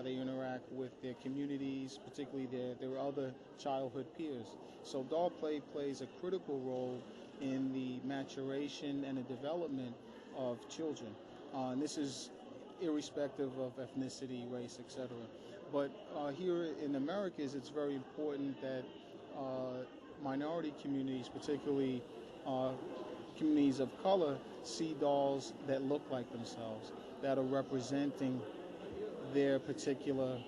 how they interact with their communities, particularly their other childhood peers. So doll play plays a critical role in the maturation and the development of children. And this is irrespective of ethnicity, race, etc. But here in Americas, it's very important that minority communities, particularly communities of color, see dolls that look like themselves, that are representing their particular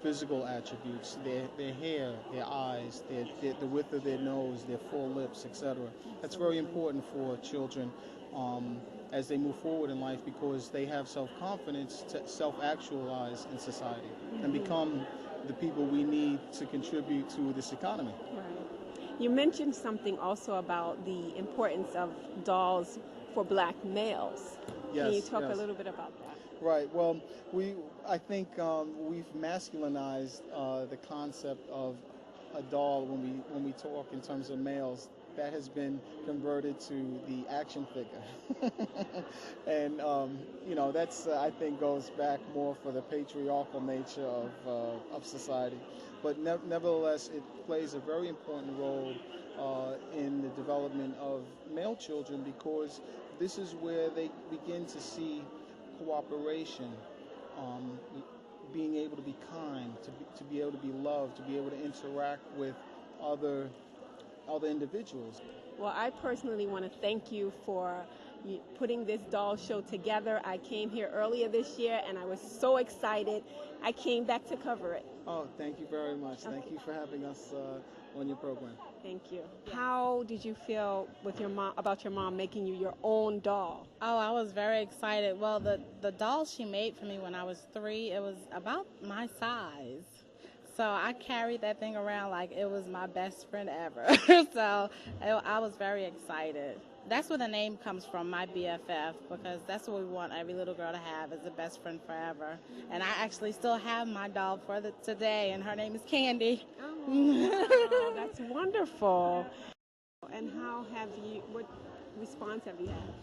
physical attributes, their hair, their eyes, the width of their nose, their full lips, etc. That's very important for children as they move forward in life, because they have self-confidence to self-actualize in society and become the people we need to contribute to this economy. Right. You mentioned something also about the importance of dolls for black males. Yes, Can you talk yes. a little bit about that? Right. Well, I think we've masculinized the concept of a doll when we talk in terms of males. That has been converted to the action figure, and that's I think goes back more for the patriarchal nature of society. But nevertheless, it plays a very important role in the development of male children, because this is where they begin to see cooperation, being able to be kind, to be able to be loved, to be able to interact with other individuals. Well, I personally want to thank you for putting this doll show together. I came here earlier this year and I was so excited. I came back to cover it. Oh, thank you very much. Okay. Thank you for having us on your program. Thank you. How did you feel with your mom about your mom making you your own doll? Oh, I was very excited. Well, the doll she made for me when I was 3, it was about my size. So I carried that thing around like it was my best friend ever. So I was very excited. That's where the name comes from, my BFF, because that's what we want every little girl to have, is a best friend forever. And I actually still have my doll for today, and her name is Candy. Oh, that's wonderful. And what response have you had?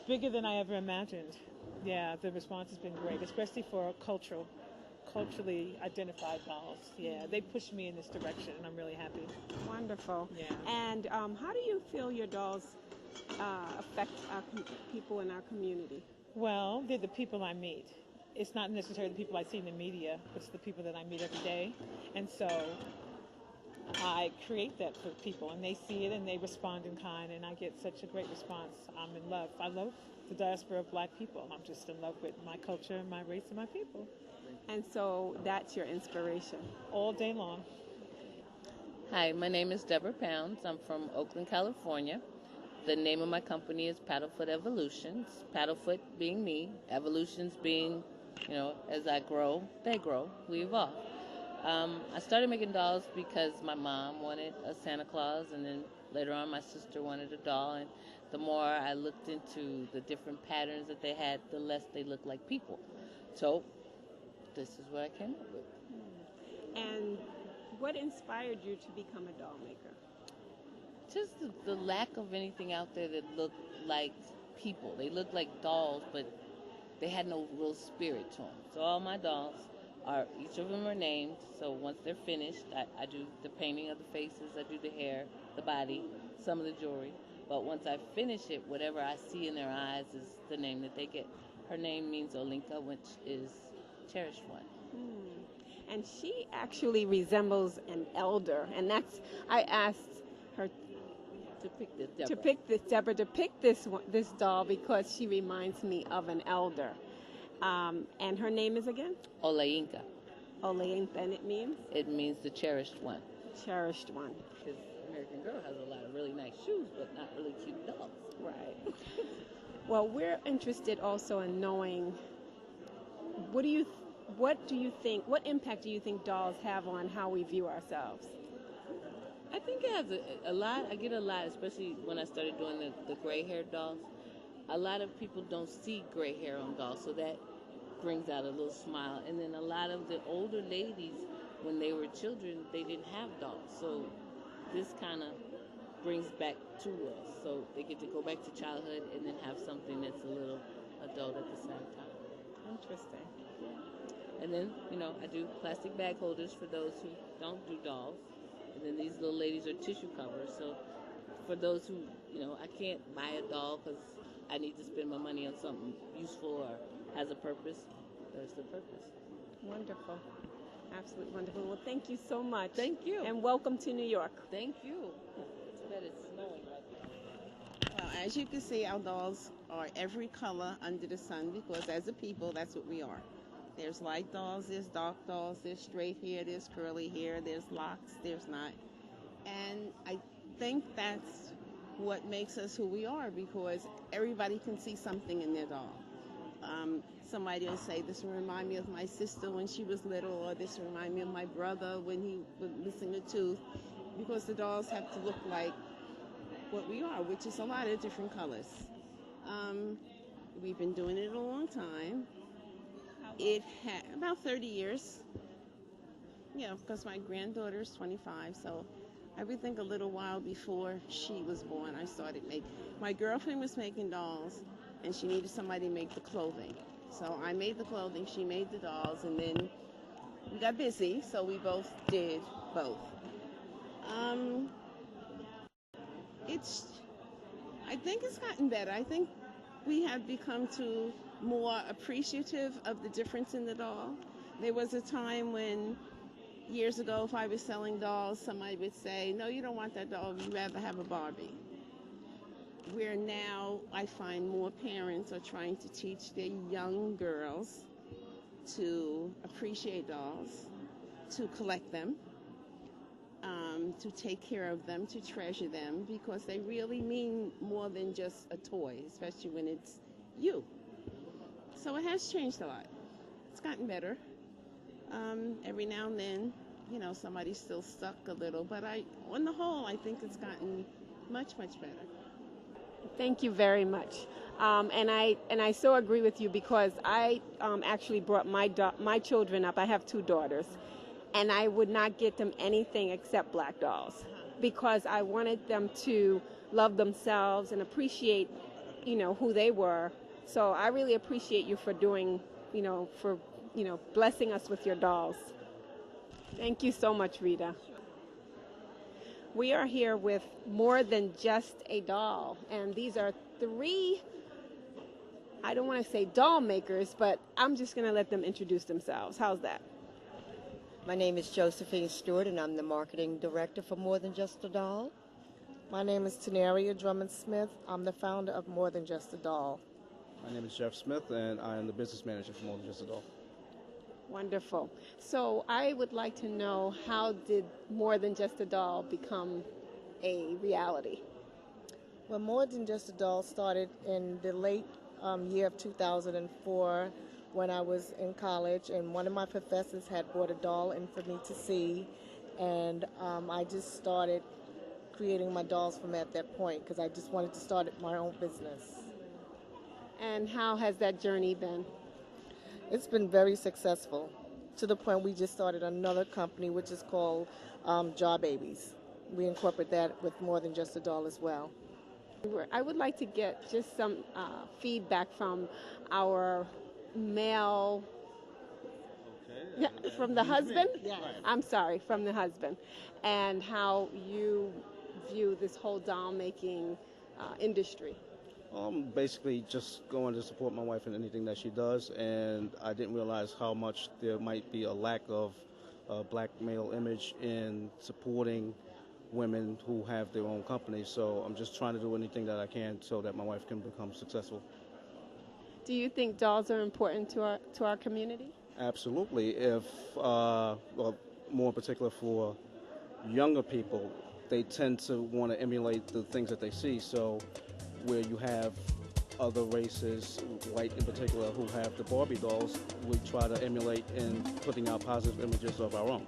Bigger than I ever imagined. Yeah, the response has been great, especially for culturally identified dolls. Yeah, they pushed me in this direction, and I'm really happy. Wonderful. Yeah. And how do you feel your dolls affect people in our community? Well, they're the people I meet. It's not necessarily the people I see in the media, but it's the people that I meet every day. And so I create that for people, and they see it and they respond in kind, and I get such a great response. I'm in love. I love the diaspora of black people. I'm just in love with my culture, my race, and my people. And so that's your inspiration? All day long. Hi, my name is Deborah Pounds. I'm from Oakland, California. The name of my company is Paddlefoot Evolutions. Paddlefoot being me, Evolutions being, as I grow, they grow, we evolve. I started making dolls because my mom wanted a Santa Claus, and then later on my sister wanted a doll, and the more I looked into the different patterns that they had, the less they looked like people. So this is what I came up with. And what inspired you to become a doll maker? Just the lack of anything out there that looked like people. They looked like dolls, but they had no real spirit to them. So all my dolls each of them are named. So once they're finished, I do the painting of the faces, I do the hair, the body, some of the jewelry. But once I finish it, whatever I see in their eyes is the name that they get. Her name means Olinka, which is cherished one. And she actually resembles an elder, and I asked her To pick this, Deborah. to pick this doll because she reminds me of an elder. And her name is again? Olinka. Olinka, and it means? It means the cherished one. Cherished one. Because American Girl has a lot of really nice shoes, but not really cute dolls. Right. Well, we're interested also in knowing what impact do you think dolls have on how we view ourselves? I think it has a lot. I get a lot, especially when I started doing the gray hair dolls. A lot of people don't see gray hair on dolls, so that brings out a little smile. And then a lot of the older ladies, when they were children, they didn't have dolls. So this kind of brings back to us. So they get to go back to childhood and then have something that's a little adult at the same time. Interesting. And then, I do plastic bag holders for those who don't do dolls. And then these little ladies are tissue covers. So for those who, I can't buy a doll because I need to spend my money on something useful or has a purpose, there's the purpose. Wonderful. Absolutely wonderful. Well, thank you so much. Thank you. And welcome to New York. Thank you. It's bad it's snowing right now. Well, as you can see, our dolls are every color under the sun because as a people, that's what we are. There's light dolls, there's dark dolls, there's straight hair, there's curly hair, there's locks, there's not. And I think that's what makes us who we are because everybody can see something in their doll. Somebody will say, this will remind me of my sister when she was little, or this will remind me of my brother when he was missing a tooth, because the dolls have to look like what we are, which is a lot of different colors. We've been doing it a long time. It had about 30 years. Yeah, because my granddaughter is 25, so I would think a little while before she was born, I started making. My girlfriend was making dolls, and she needed somebody to make the clothing. So I made the clothing, she made the dolls, and then we got busy, so we both did both. I think it's gotten better. I think we have become more appreciative of the difference in the doll. There was a time when, years ago, if I was selling dolls, somebody would say, no, you don't want that doll, you'd rather have a Barbie. Where now I find more parents are trying to teach their young girls to appreciate dolls, to collect them, to take care of them, to treasure them, because they really mean more than just a toy, especially when it's you. So it has changed a lot. It's gotten better. Every now and then, somebody's still stuck a little, but on the whole, I think it's gotten much, much better. Thank you very much. And I so agree with you because I actually brought my children up. I have 2 daughters, and I would not get them anything except black dolls because I wanted them to love themselves and appreciate, who they were. So I really appreciate you for doing, blessing us with your dolls. Thank you so much, Rita. We are here with More Than Just a Doll, and these are 3, I don't want to say doll makers, but I'm just going to let them introduce themselves. How's that? My name is Josephine Stewart, and I'm the marketing director for More Than Just a Doll. My name is Tenaria Drummond-Smith. I'm the founder of More Than Just a Doll. My name is Jeff Smith, and I am the business manager for More Than Just a Doll. Wonderful. So I would like to know, how did More Than Just a Doll become a reality? Well, More Than Just a Doll started in the late year of 2004 when I was in college, and one of my professors had brought a doll in for me to see, and I just started creating my dolls from at that point because I just wanted to start my own business. And how has that journey been? It's been very successful, to the point we just started another company which is called Jar Babies. We incorporate that with More Than Just a Doll as well. I would like to get just some feedback from our male, from the husband? Yes. I'm sorry, from the husband, and how you view this whole doll making industry. Basically just going to support my wife in anything that she does, and I didn't realize how much there might be a lack of black male image in supporting women who have their own companies. So I'm just trying to do anything that I can so that my wife can become successful. Do you think dolls are important to our community? Absolutely. If well, more in particular for younger people, they tend to want to emulate the things that they see. So where you have other races, white in particular, who have the Barbie dolls, we try to emulate in putting out positive images of our own.